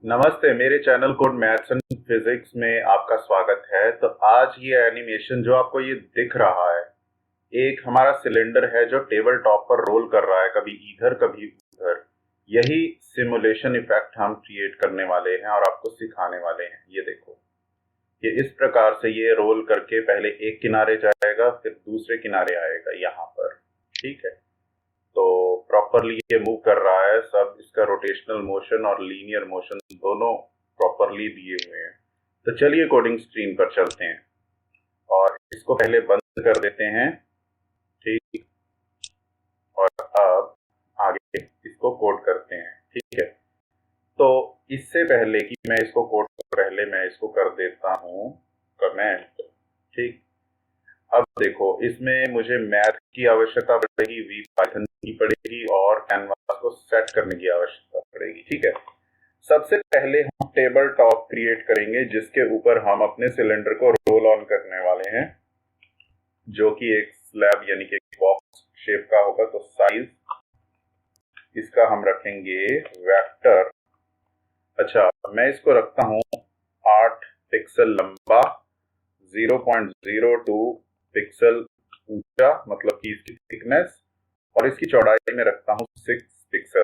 नमस्ते, मेरे channel code maths and physics में आपका स्वागत है। तो आज ये एनिमेशन जो आपको ये दिख रहा है, एक हमारा सिलेंडर है जो टेबल टॉप पर रोल कर रहा है, कभी इधर कभी उधर। यही सिमुलेशन इफेक्ट हम क्रिएट करने वाले हैं और आपको सिखाने वाले हैं। ये देखो, ये इस प्रकार से ये रोल करके पहले एक किनारे जाएगा, फिर दूसरे किनारे आएगा यहाँ पर। ठीक है, तो प्रॉपरली ये मूव कर रहा है सब। इसका रोटेशनल मोशन और लीनियर मोशन दोनों प्रॉपरली दिए हुए हैं। तो चलिए कोडिंग स्क्रीन पर चलते हैं और इसको पहले बंद कर देते हैं। ठीक, और अब आगे इसको कोड करते हैं। ठीक है, तो इससे पहले कि मैं इसको कोड पहले मैं इसको कर देता हूँ कमेंट। ठीक, अब देखो, इसमें मुझे मैथ की आवश्यकता पड़ेगी, वी पाइथन की पड़ेगी और कैनवास को सेट करने की आवश्यकता पड़ेगी। ठीक है, सबसे पहले हम टेबल टॉप क्रिएट करेंगे जिसके ऊपर हम अपने सिलेंडर को रोल ऑन करने वाले हैं, जो कि एक स्लैब यानी कि एक बॉक्स शेप का होगा। तो साइज इसका हम रखेंगे वेक्टर। अच्छा, मैं इसको रखता हूं 8 पिक्सल लंबा, 0.02 पिक्सल ऊंचा, मतलब कि इसकी थिकनेस, और इसकी चौड़ाई में रखता हूं 6 पिक्सल।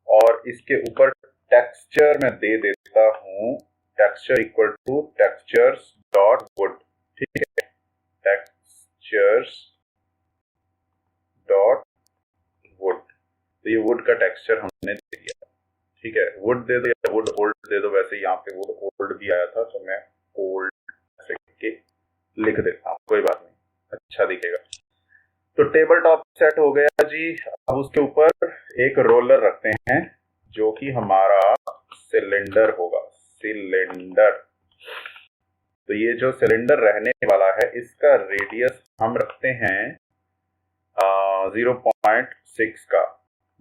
और इसके ऊपर टेक्सचर में दे देता हूं texture equal to textures dot wood. ठीक है, टेक्सचर्स डॉट वुड। तो ये वुड का टेक्सचर हमने दे दिया। ठीक है, वुड दे दो या वुड ओल्ड दे दो। वैसे यहाँ पे वुड ओल्ड भी आया था, तो मैं ओल्ड ऐसे के लिख देता हूँ, कोई बात नहीं, अच्छा दिखेगा। तो टेबल टॉप सेट हो गया जी। अब उसके ऊपर एक रोलर रखते हैं जो कि हमारा सिलेंडर होगा। सिलेंडर, तो ये जो सिलेंडर रहने वाला है इसका रेडियस हम रखते हैं 0.6 का,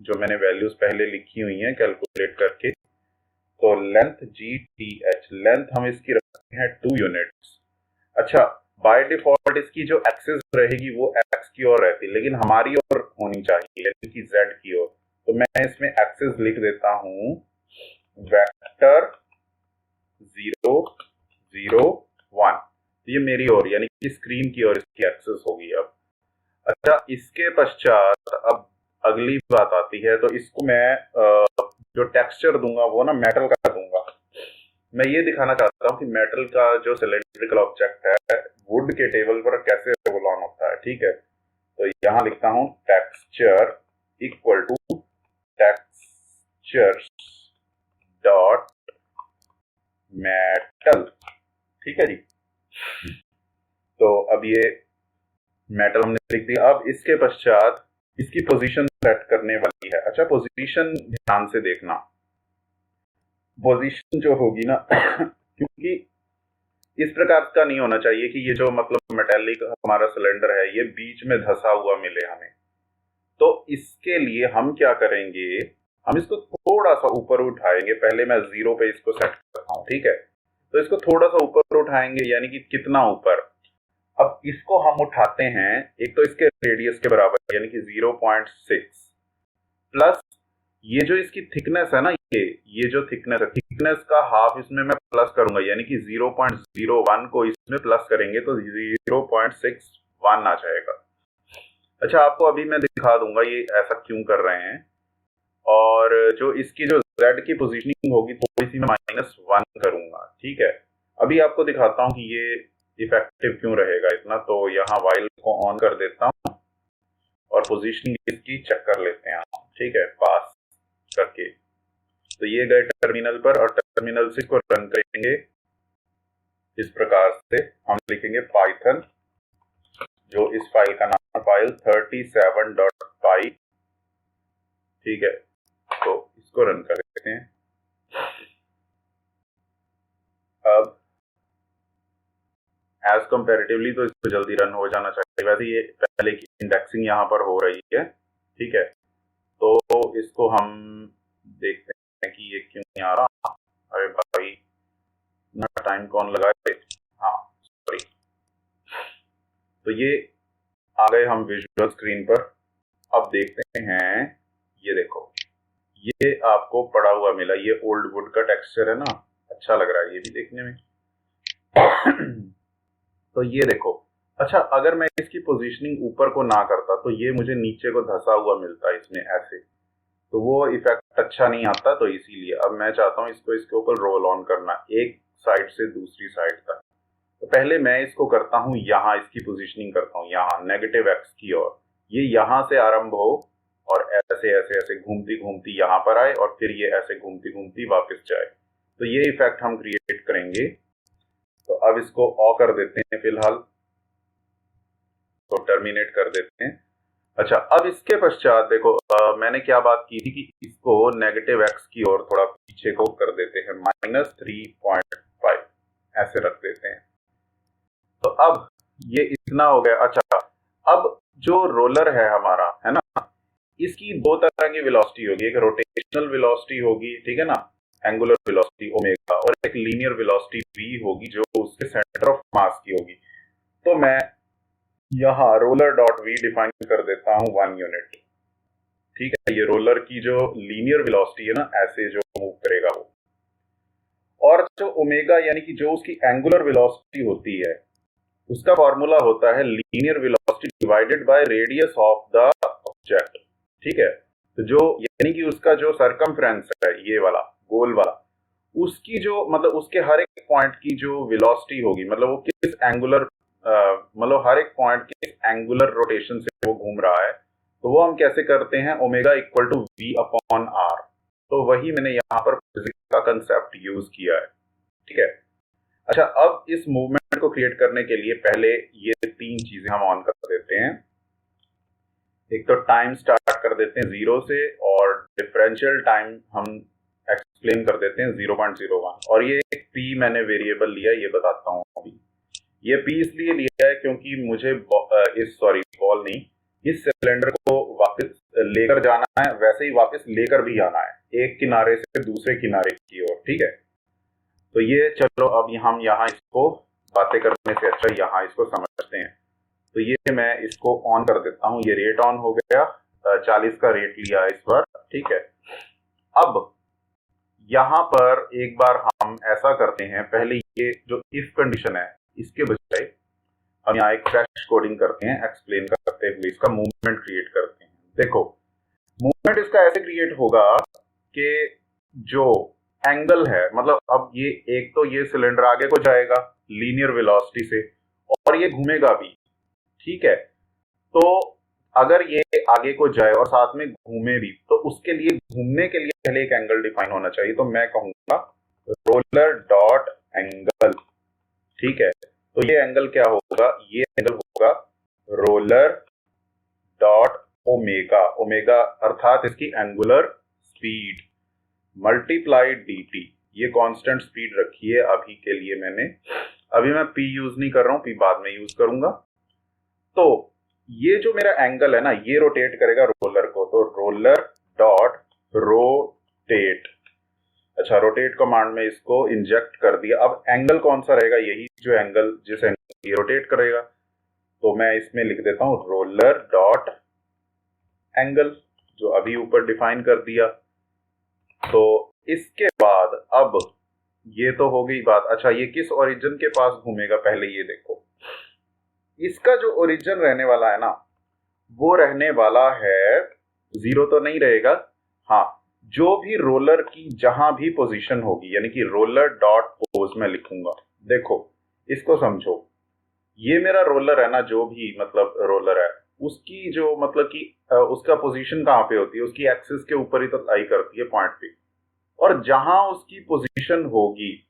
जो मैंने वैल्यूज पहले लिखी हुई हैं कैलकुलेट करके। तो लेंथ GTH, लेंथ हम इसकी रखते हैं 2 यूनिट्स। अच्छा, बाय डिफॉल्ट इसकी जो एक्सिस रहेगी वो एक्स की ओर रहती है, लेकिन हमारी ओर होनी चाहिए यानी कि जेड की ओर। तो मैं इसमें एक्सिस लिख देता हूं वेक्टर 0 0 1। तो ये मेरी ओर यानी कि स्क्रीन की ओर इसकी एक्सिस होगी अब। अच्छा, इसके पश्चात अब अगली बात आती है। तो इसको मैं जो टेक्सचर दूंगा वो ना मेटल का दूंगा। मैं ये दिखाना चाहता हूँ कि मेटल का जो सिलेंड्रिकल ऑब्जेक्ट है वुड के टेबल पर कैसे रोल ऑन होता है। ठीक है, तो यहाँ लिखता हूँ texture equal to textures dot metal. ठीक है जी, तो अब ये मेटल हमने लिख दिया। अब इसके पश्चात इसकी पोजीशन सेट करने वाली है। अच्छा, पोजीशन ध्यान से देखना, पोजीशन जो होगी ना क्योंकि इस प्रकार का नहीं होना चाहिए कि ये जो मतलब मेटेलिक हमारा सिलेंडर है ये बीच में धंसा हुआ मिले हमें। तो इसके लिए हम क्या करेंगे, हम इसको थोड़ा सा ऊपर उठाएंगे। पहले मैं 0 पे इसको सेट करता हूँ। ठीक है, तो इसको थोड़ा सा ऊपर उठाएंगे, यानी कि कितना ऊपर। अब इसको हम उठाते हैं, एक तो इसके रेडियस के बराबर यानी कि 0.6 प्लस ये जो इसकी थिकनेस है ना, ये जो थिकनेस है, थिकनेस का हाफ इसमें मैं प्लस करूंगा, यानी कि 0.01 को इसमें प्लस करेंगे तो 0.61 आ जाएगा। अच्छा, आपको अभी मैं दिखा दूंगा ये ऐसा क्यों कर रहे हैं। और जो इसकी जो z की पोजीशनिंग होगी थोड़ी सी मैं -1 करूंगा। ठीक है, अभी आपको दिखाता हूं कि ये इफेक्टिव क्यों रहेगा इतना। तो यहाँ वाइल को ऑन कर देता हूँ और पोजीशनिंग इसकी चेक कर लेते हैं हम। ठीक है, पास करके। तो ये गए टर्मिनल पर और टर्मिनल से इसको रन करेंगे। इस प्रकार से हम लिखेंगे पाइथन, जो इस फाइल का नाम है फाइल 37.py। ठीक है, तो इसको रन कर देते हैं। अब एज कंपैरेटिवली तो इसको जल्दी रन हो जाना चाहिए। वैसे ये पहले की इंडेक्सिंग यहाँ पर हो रही है। ठीक है, तो इसको हम देखते हैं कि ये क्यों नहीं आ रहा। अरे भाई, ना टाइम कौन लगाए। हाँ, सॉरी। तो ये आ गए हम विजुअल स्क्रीन पर। अब देखते हैं, ये देखो, ये आपको पड़ा हुआ मिला, ये ओल्ड वुड का टेक्सचर है ना, अच्छा लग रहा है ये भी देखने में। तो ये देखो, अच्छा अगर मैं इसकी पोजीशनिंग ऊपर को ना करता तो ये मुझे नीचे को धंसा हुआ मिलता इसमें ऐसे, तो वो इफेक्ट अच्छा नहीं आता। तो इसीलिए अब मैं चाहता हूँ इसको इसके ऊपर रोल ऑन करना, एक साइड से दूसरी साइड तक। तो पहले मैं इसको करता हूँ यहाँ, इसकी पोजीशनिंग करता हूँ यहाँ नेगेटिव एक्स की ओर, ये यहाँ से आरंभ हो और ऐसे ऐसे ऐसे घूमती घूमती यहाँ पर आए और फिर ये ऐसे घूमती घूमती वापस जाए। तो ये इफेक्ट हम क्रिएट करेंगे। तो अब इसको ऑफ कर देते हैं फिलहाल, तो टर्मिनेट कर देते हैं। अच्छा अब इसके पश्चात देखो मैंने क्या बात की थी कि इसको नेगेटिव एक्स की ओर थोड़ा पीछे को कर देते हैं, -3.5 ऐसे रख देते हैं। तो अब ये इतना हो गया। अच्छा अब जो रोलर है हमारा, है ना, इसकी दो तरह की वेलोसिटी होगी, एक रोटेशनल वेलोसिटी होगी, ठीक है ना, एंगुलर वेलोसिटी ओमेगा, और एक लीनियर वेलोसिटी वी होगी जो उसके सेंटर ऑफ मास की होगी। तो मैं यहाँ रोलर डॉट वी डिफाइन कर देता हूँ 1 यूनिट। ठीक है, ये रोलर की जो लीनियर वेलोसिटी है ना, ऐसे जो मूव करेगा वो, और जो ओमेगा यानी कि जो उसकी एंगुलर वेलोसिटी होती है उसका फॉर्मूला होता है linear velocity divided by radius of the object. ठीक है, तो जो यानी कि उसका जो सरकमफ्रेंस है ये वाला गोल वाला, उसकी जो मतलब उसके हर एक पॉइंट की जो वेलोसिटी होगी, मतलब वो किस एंगुलर मतलब हर एक पॉइंट किस एंगुलर रोटेशन से वो घूम रहा है, तो वो हम कैसे करते हैं, omega equal to v upon r. तो वही मैंने यहाँ पर फिजिक्स का कंसेप्ट यूज किया है। ठीक है, अच्छा अब इस मूवमेंट को क्रिएट करने के लिए पहले ये तीन चीजें हम ऑन कर देते हैं। एक तो टाइम स्टार्ट कर देते हैं 0 से, और डिफरेंशियल टाइम हम एक्सप्लेन कर देते हैं 0.01, और ये एक पी मैंने वेरिएबल लिया, ये बताता हूँ अभी। ये पी इसलिए लिया है क्योंकि मुझे बॉल नहीं, इस सिलेंडर को वापस लेकर जाना है, वैसे ही वापस लेकर भी आना है, एक किनारे से दूसरे किनारे की ओर। ठीक है, तो ये चलो अब हम यहाँ इसको बातें करने से अच्छा यहाँ इसको समझते हैं। तो ये मैं इसको ऑन कर देता हूँ, ये रेट ऑन हो गया, 40 का रेट लिया इस बार। ठीक है, अब यहाँ पर एक बार हम ऐसा करते हैं, पहले ये जो इफ कंडीशन है इसके बजाय हम यहाँ एक फ्रेश कोडिंग करते हैं, एक्सप्लेन करते हुए इसका मूवमेंट क्रिएट करते हैं। देखो मूवमेंट इसका ऐसे क्रिएट होगा कि जो एंगल है, मतलब अब ये एक तो ये सिलेंडर आगे को जाएगा लीनियर वेलोसिटी से और ये घूमेगा भी। ठीक है, तो अगर ये आगे को जाए और साथ में घूमे भी, तो उसके लिए घूमने के लिए पहले एक एंगल डिफाइन होना चाहिए। तो मैं कहूंगा रोलर डॉट एंगल। ठीक है, तो ये एंगल क्या होगा, ये एंगल होगा रोलर डॉट ओमेगा, ओमेगा अर्थात इसकी एंगुलर स्पीड मल्टीप्लाई dt। ये कांस्टेंट स्पीड रखी है अभी के लिए मैंने, अभी मैं p यूज नहीं कर रहा हूं, p बाद में यूज करूंगा। तो ये जो मेरा एंगल है ना, ये रोटेट करेगा रोलर को, तो रोलर डॉट रोटेट। अच्छा, रोटेट कमांड में इसको इंजेक्ट कर दिया। अब एंगल कौन सा रहेगा, यही जो एंगल जिस एंगल ये रोटेट करेगा, तो मैं इसमें लिख देता हूं रोलर डॉट एंगल, जो अभी ऊपर डिफाइन कर दिया। तो इसके बाद अब ये तो हो गई बात। अच्छा, ये किस ओरिजिन के पास घूमेगा, पहले ये देखो, इसका जो ओरिजिन रहने वाला है ना, वो रहने वाला है 0 तो नहीं रहेगा, हाँ, जो भी रोलर की जहां भी पोजीशन होगी, यानी कि रोलर डॉट पोज में लिखूंगा। देखो इसको समझो, ये मेरा रोलर है ना, जो भी मतलब रोलर है, उसकी जो मतलब कि उसका पोजीशन कहाँ पे होती है, उसकी एक्सिस के ऊपर ही तो लाई करती है पॉइंट पे, और जहां उसकी पोजीशन होगी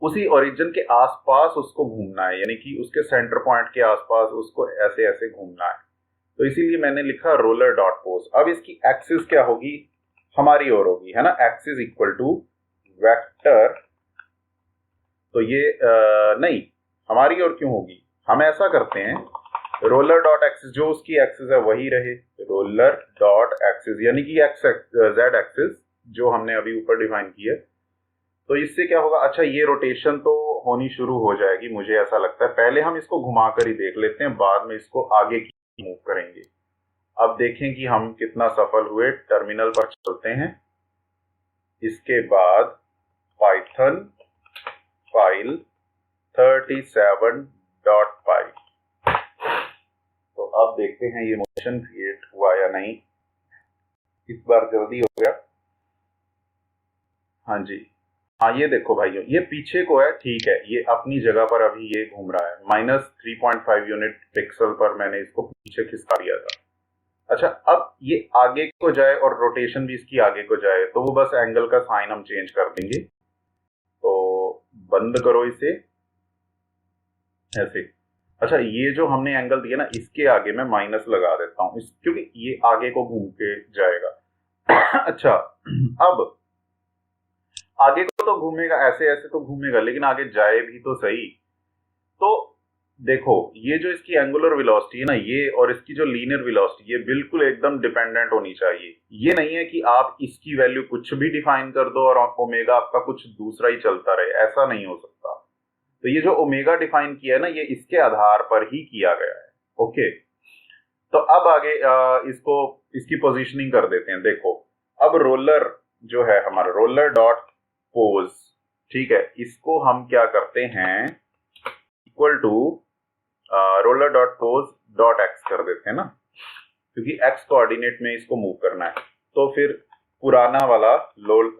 उसी ओरिजिन के आसपास उसको घूमना है, यानी कि उसके सेंटर पॉइंट के आसपास उसको ऐसे ऐसे घूमना है। तो इसीलिए मैंने लिखा रोलर डॉट पोज। अब इसकी एक्सिस क्या होगी, हमारी ओर होगी, है ना, एक्सिस इक्वल टू वेक्टर। तो ये नहीं, हमारी ओर क्यों होगी, हम ऐसा करते हैं रोलर डॉट एक्सिस, जो उसकी एक्सिस है वही रहे, रोलर डॉट एक्सिस यानी कि एक्स जेड एक्सिस जो हमने अभी ऊपर डिफाइन की है। तो इससे क्या होगा, अच्छा ये रोटेशन तो होनी शुरू हो जाएगी, मुझे ऐसा लगता है। पहले हम इसको घुमाकर ही देख लेते हैं, बाद में इसको आगे की मूव करेंगे। अब देखें कि हम कितना सफल हुए। टर्मिनल पर चलते हैं। इसके बाद पाइथन फाइल 37.py। तो अब देखते हैं ये मोशन क्रिएट हुआ या नहीं। इस बार जल्दी हो गया। हाँ जी, हाँ ये देखो भाइयों, ये पीछे को है, ठीक है, ये अपनी जगह पर अभी ये घूम रहा है। -3.5 यूनिट पिक्सल पर मैंने इसको पीछे खिसका दिया था। अच्छा, अब ये आगे को जाए और रोटेशन भी इसकी आगे को जाए, तो वो बस एंगल का साइन हम चेंज कर देंगे। तो बंद करो इसे ऐसे। अच्छा, ये जो हमने एंगल दिया ना, इसके आगे मैं माइनस लगा देता हूँ क्योंकि ये आगे को घूम के जाएगा। अच्छा, अब आगे को तो घूमेगा, ऐसे ऐसे तो घूमेगा, लेकिन आगे जाए भी तो सही। तो देखो, ये जो इसकी एंगुलर वेलोसिटी है ना, ये और इसकी जो लीनियर वेलोसिटी, ये बिल्कुल एकदम डिपेंडेंट होनी चाहिए। ये नहीं है कि आप इसकी वैल्यू कुछ भी डिफाइन कर दो और ओमेगा आपका कुछ दूसरा ही चलता रहे, ऐसा नहीं हो सकता। तो ये जो ओमेगा डिफाइन किया है ना, ये इसके आधार पर ही किया गया है। ओके, तो अब आगे इसको इसकी पोजीशनिंग कर देते हैं। देखो, अब रोलर जो है हमारा, रोलर डॉट पोज, ठीक है, इसको हम क्या करते हैं, equal to roller dot pos dot x कर देते हैं ना, क्योंकि एक्स कोऑर्डिनेट में इसको मूव करना है। तो फिर पुराना वाला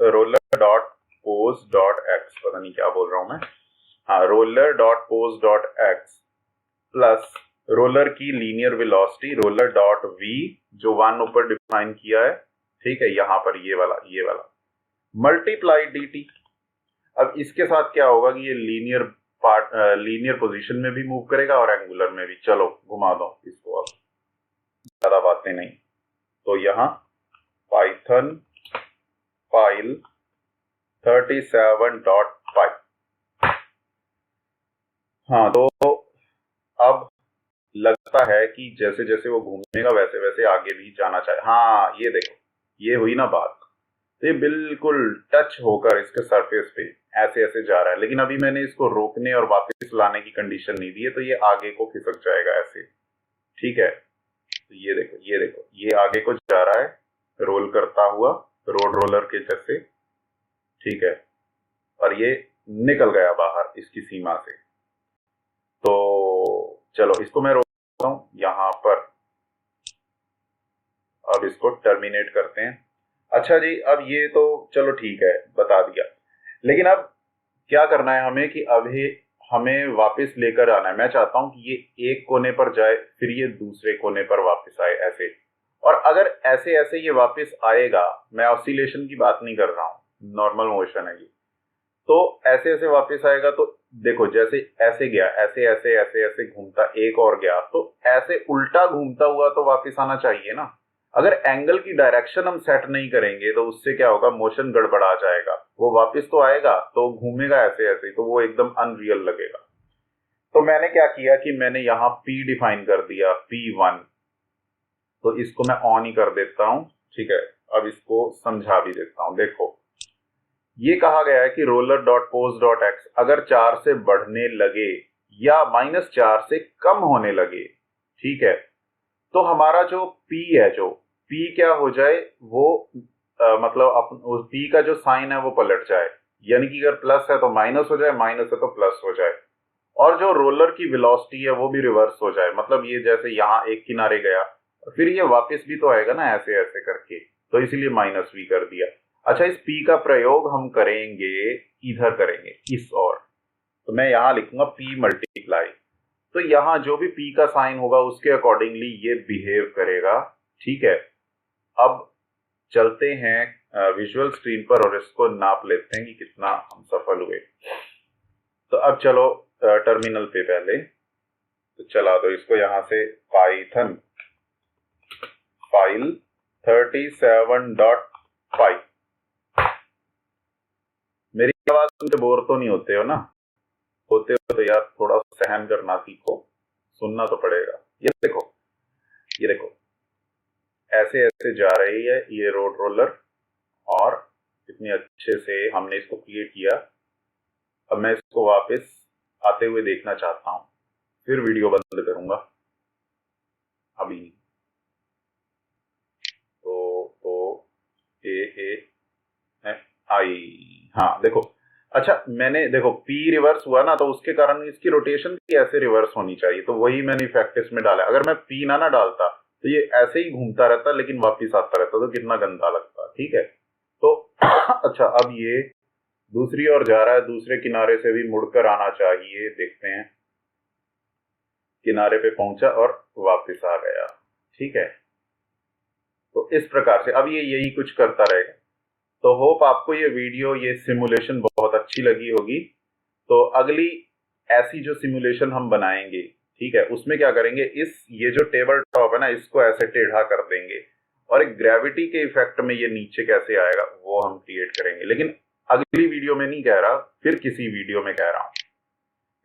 roller dot pos dot x, पता नहीं क्या बोल रहा हूं मैं, हाँ, roller dot pos dot x plus roller की linear velocity roller dot v, जो 1 ऊपर डिफाइन किया है, ठीक है, यहां पर ये वाला मल्टीप्लाई dt। अब इसके साथ क्या होगा कि ये लीनियर पोजीशन में भी मूव करेगा और एंगुलर में भी। चलो घुमा दो इसको, अब ज्यादा बातें नहीं। तो यहाँ पाइथन फाइल 37.py। हाँ, तो अब लगता है कि जैसे जैसे वो घूमेगा वैसे वैसे आगे भी जाना चाहिए। हाँ, ये देखो, ये हुई ना बात। तो ये बिल्कुल टच होकर इसके सरफेस पे ऐसे ऐसे जा रहा है, लेकिन अभी मैंने इसको रोकने और वापस लाने की कंडीशन नहीं दी है, तो ये आगे को खिसक जाएगा ऐसे, ठीक है। तो ये देखो, ये आगे को जा रहा है रोल करता हुआ, रोड रोलर के जैसे, ठीक है, और ये निकल गया बाहर इसकी सीमा से। तो चलो इसको मैं रोकता हूं यहां पर। अब इसको टर्मिनेट करते हैं। अच्छा जी, अब ये तो चलो ठीक है, बता दिया, लेकिन अब क्या करना है हमें कि अभी हमें वापस लेकर आना है। मैं चाहता हूं कि ये एक कोने पर जाए, फिर ये दूसरे कोने पर वापस आए ऐसे। और अगर ऐसे ऐसे ये वापस आएगा, मैं ऑसिलेशन की बात नहीं कर रहा हूं, नॉर्मल मोशन है ये, तो ऐसे ऐसे वापस आएगा। तो देखो, जैसे ऐसे गया, ऐसे ऐसे ऐसे ऐसे घूमता, एक और गया, तो ऐसे उल्टा घूमता हुआ तो वापस आना चाहिए ना। अगर एंगल की डायरेक्शन हम सेट नहीं करेंगे तो उससे क्या होगा, मोशन गड़बड़ा जाएगा। वो वापस तो आएगा, तो घूमेगा ऐसे ऐसे, तो वो एकदम अनरियल लगेगा। तो मैंने क्या किया कि मैंने यहाँ P डिफाइन कर दिया, P1। तो इसको मैं ऑन ही कर देता हूं, ठीक है। अब इसको समझा भी देता हूं। देखो, ये कहा गया है कि roller dot pos dot x अगर 4 से बढ़ने लगे या -4 से कम होने लगे, ठीक है, तो हमारा जो P है, जो P क्या हो जाए, वो मतलब उस P का जो साइन है वो पलट जाए। यानी कि अगर प्लस है तो माइनस हो जाए, माइनस है तो प्लस हो जाए। और जो रोलर की वेलोसिटी है वो भी रिवर्स हो जाए। मतलब ये जैसे यहाँ एक किनारे गया, फिर ये वापस भी तो आएगा ना ऐसे ऐसे करके, तो इसीलिए -v कर दिया। अच्छा, इस P का प्रयोग हम करेंगे, इधर करेंगे, इस और। तो मैं यहाँ लिखूंगा P मल्टीप्लाई। तो यहाँ जो भी P का साइन होगा उसके अकॉर्डिंगली ये बिहेव करेगा, ठीक है। अब चलते हैं विजुअल स्क्रीन पर और इसको नाप लेते हैं कि कितना हम सफल हुए। तो अब चलो टर्मिनल पे पहले तो चला दो इसको यहाँ से, पाइथन फाइल 37.py। मेरी आवाज सुन के बोर तो नहीं होते हो ना? होते हो तो यार थोड़ा सहन करना सीखो, सुनना तो पड़ेगा। ये देखो ऐसे ऐसे जा रही है ये रोड रोलर, और इतने अच्छे से हमने इसको क्रिएट किया। अब मैं इसको वापस आते हुए देखना चाहता हूं, फिर वीडियो बंद करूंगा, अभी नहीं। ए ए आई, हाँ देखो। अच्छा मैंने देखो पी रिवर्स हुआ ना, तो उसके कारण इसकी रोटेशन भी ऐसे रिवर्स होनी चाहिए, तो वही मैंने इफेक्ट इसमें डाला। अगर मैं पी ना डालता तो ये ऐसे ही घूमता रहता लेकिन वापिस आता रहता, तो कितना गंदा लगता। ठीक है, तो अच्छा अब ये दूसरी ओर जा रहा है, दूसरे किनारे से भी मुड़कर आना चाहिए। देखते हैं, किनारे पे पहुंचा और वापस आ गया। ठीक है, तो इस प्रकार से अब ये यही कुछ करता रहेगा। तो होप आपको ये वीडियो, ये सिमुलेशन बहुत अच्छी लगी होगी। तो अगली ऐसी जो सिमुलेशन हम बनाएंगे, ठीक है, उसमें क्या करेंगे, ये जो टेबल टॉप है ना, इसको ऐसे टेढ़ा कर देंगे और एक ग्रेविटी के इफेक्ट में ये नीचे कैसे आएगा वो हम क्रिएट करेंगे। लेकिन अगली वीडियो में नहीं कह रहा, फिर किसी वीडियो में कह रहा हूं,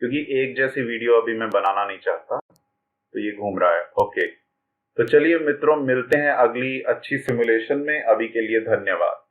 क्योंकि एक जैसी वीडियो अभी मैं बनाना नहीं चाहता। तो ये घूम रहा है। ओके, तो चलिए मित्रों, मिलते हैं अगली अच्छी सिमुलेशन में। अभी के लिए धन्यवाद।